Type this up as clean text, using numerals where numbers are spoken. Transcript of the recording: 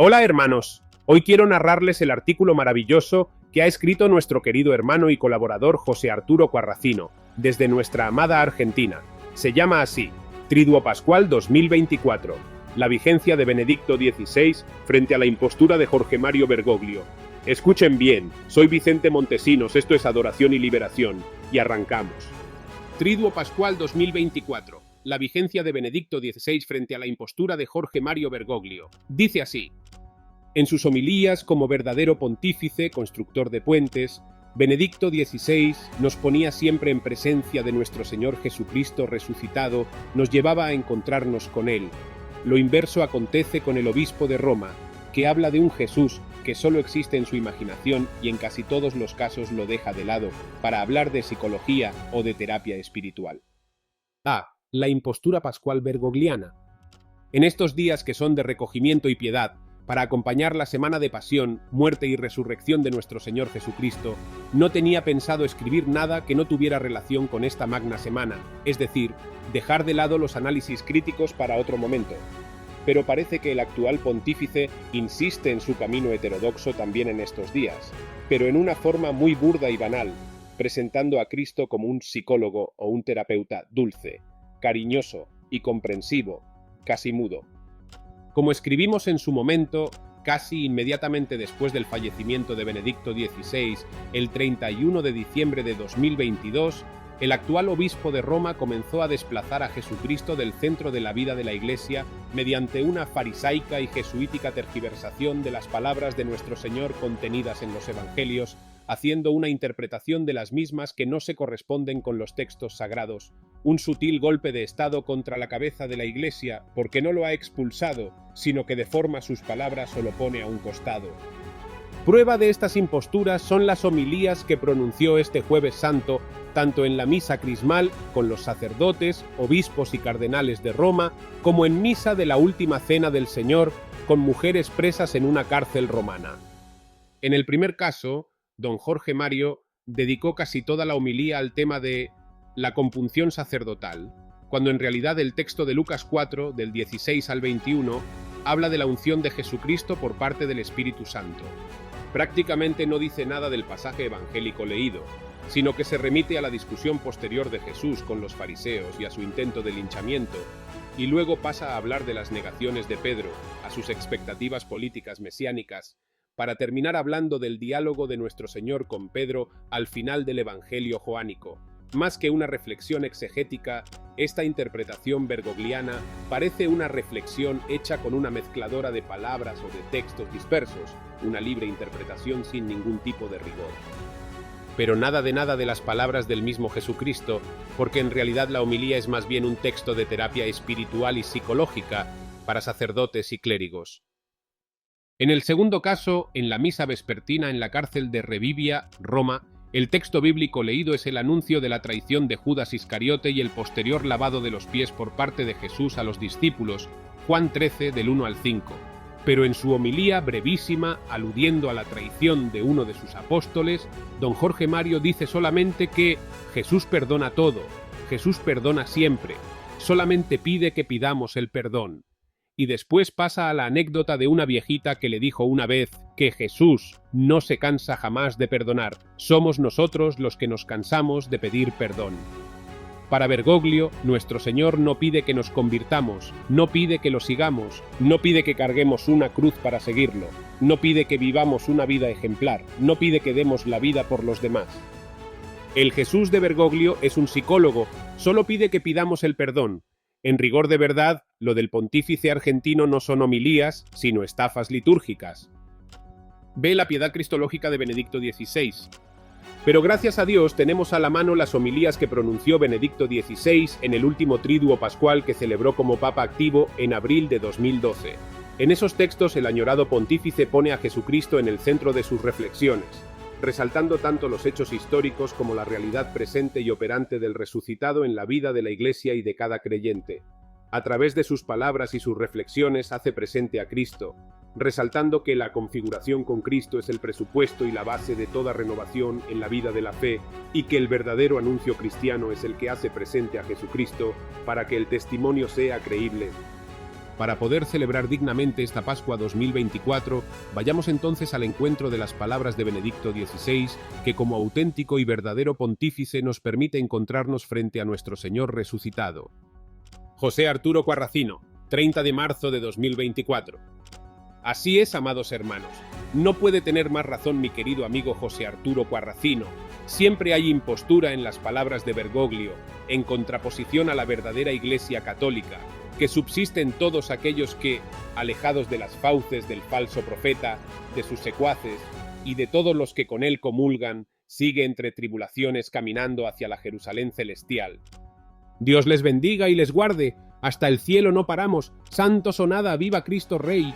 Hola hermanos, hoy quiero narrarles el artículo maravilloso que ha escrito nuestro querido hermano y colaborador José Arturo Cuarracino, desde nuestra amada Argentina. Se llama así, Triduo Pascual 2024, la vigencia de Benedicto XVI frente a la impostura de Jorge Mario Bergoglio. Escuchen bien, soy Vicente Montesinos, esto es Adoración y Liberación, y arrancamos. Triduo Pascual 2024, la vigencia de Benedicto XVI frente a la impostura de Jorge Mario Bergoglio. Dice así: en sus homilías como verdadero pontífice, constructor de puentes, Benedicto XVI nos ponía siempre en presencia de nuestro Señor Jesucristo resucitado, nos llevaba a encontrarnos con Él. Lo inverso acontece con el obispo de Roma, que habla de un Jesús que solo existe en su imaginación y en casi todos los casos lo deja de lado para hablar de psicología o de terapia espiritual. La impostura pascual bergogliana. En estos días que son de recogimiento y piedad, para acompañar la semana de pasión, muerte y resurrección de nuestro Señor Jesucristo, no tenía pensado escribir nada que no tuviera relación con esta magna semana, es decir, dejar de lado los análisis críticos para otro momento. Pero parece que el actual pontífice insiste en su camino heterodoxo también en estos días, pero en una forma muy burda y banal, presentando a Cristo como un psicólogo o un terapeuta dulce, cariñoso y comprensivo, casi mudo. Como escribimos en su momento, casi inmediatamente después del fallecimiento de Benedicto XVI, el 31 de diciembre de 2022, el actual obispo de Roma comenzó a desplazar a Jesucristo del centro de la vida de la Iglesia mediante una farisaica y jesuítica tergiversación de las palabras de nuestro Señor contenidas en los Evangelios, haciendo una interpretación de las mismas que no se corresponden con los textos sagrados, un sutil golpe de estado contra la cabeza de la Iglesia, porque no lo ha expulsado, sino que deforma sus palabras o lo pone a un costado. Prueba de estas imposturas son las homilías que pronunció este Jueves Santo, tanto en la misa crismal con los sacerdotes, obispos y cardenales de Roma, como en misa de la Última Cena del Señor, con mujeres presas en una cárcel romana. En el primer caso, don Jorge Mario dedicó casi toda la homilía al tema de la compunción sacerdotal, cuando en realidad el texto de Lucas 4, del 16 al 21, habla de la unción de Jesucristo por parte del Espíritu Santo. Prácticamente no dice nada del pasaje evangélico leído, sino que se remite a la discusión posterior de Jesús con los fariseos y a su intento de linchamiento, y luego pasa a hablar de las negaciones de Pedro, a sus expectativas políticas mesiánicas, para terminar hablando del diálogo de nuestro Señor con Pedro al final del Evangelio joánico. Más que una reflexión exegética, esta interpretación bergogliana parece una reflexión hecha con una mezcladora de palabras o de textos dispersos, una libre interpretación sin ningún tipo de rigor. Pero nada de las palabras del mismo Jesucristo, porque en realidad la homilía es más bien un texto de terapia espiritual y psicológica para sacerdotes y clérigos. En el segundo caso, en la misa vespertina en la cárcel de Revivia, Roma, el texto bíblico leído es el anuncio de la traición de Judas Iscariote y el posterior lavado de los pies por parte de Jesús a los discípulos, Juan 13, del 1 al 5. Pero en su homilía brevísima, aludiendo a la traición de uno de sus apóstoles, don Jorge Mario dice solamente que Jesús perdona todo, Jesús perdona siempre, solamente pide que pidamos el perdón. Y después pasa a la anécdota de una viejita que le dijo una vez que Jesús no se cansa jamás de perdonar, somos nosotros los que nos cansamos de pedir perdón. Para Bergoglio, nuestro Señor no pide que nos convirtamos, no pide que lo sigamos, no pide que carguemos una cruz para seguirlo, no pide que vivamos una vida ejemplar, no pide que demos la vida por los demás. El Jesús de Bergoglio es un psicólogo, solo pide que pidamos el perdón. En rigor de verdad, lo del pontífice argentino no son homilías, sino estafas litúrgicas. Ve la piedad cristológica de Benedicto XVI. Pero gracias a Dios tenemos a la mano las homilías que pronunció Benedicto XVI en el último Triduo Pascual que celebró como Papa activo en abril de 2012. En esos textos el añorado pontífice pone a Jesucristo en el centro de sus reflexiones, resaltando tanto los hechos históricos como la realidad presente y operante del resucitado en la vida de la Iglesia y de cada creyente. A través de sus palabras y sus reflexiones hace presente a Cristo, resaltando que la configuración con Cristo es el presupuesto y la base de toda renovación en la vida de la fe, y que el verdadero anuncio cristiano es el que hace presente a Jesucristo para que el testimonio sea creíble. Para poder celebrar dignamente esta Pascua 2024, vayamos entonces al encuentro de las palabras de Benedicto XVI, que como auténtico y verdadero pontífice nos permite encontrarnos frente a nuestro Señor resucitado. José Arturo Quarracino, 30 de marzo de 2024. Así es, amados hermanos. No puede tener más razón mi querido amigo José Arturo Quarracino. Siempre hay impostura en las palabras de Bergoglio, en contraposición a la verdadera Iglesia católica, que subsisten todos aquellos que, alejados de las fauces del falso profeta, de sus secuaces y de todos los que con él comulgan, sigue entre tribulaciones caminando hacia la Jerusalén celestial. Dios les bendiga y les guarde. Hasta el cielo no paramos. Santo sonada, viva Cristo Rey.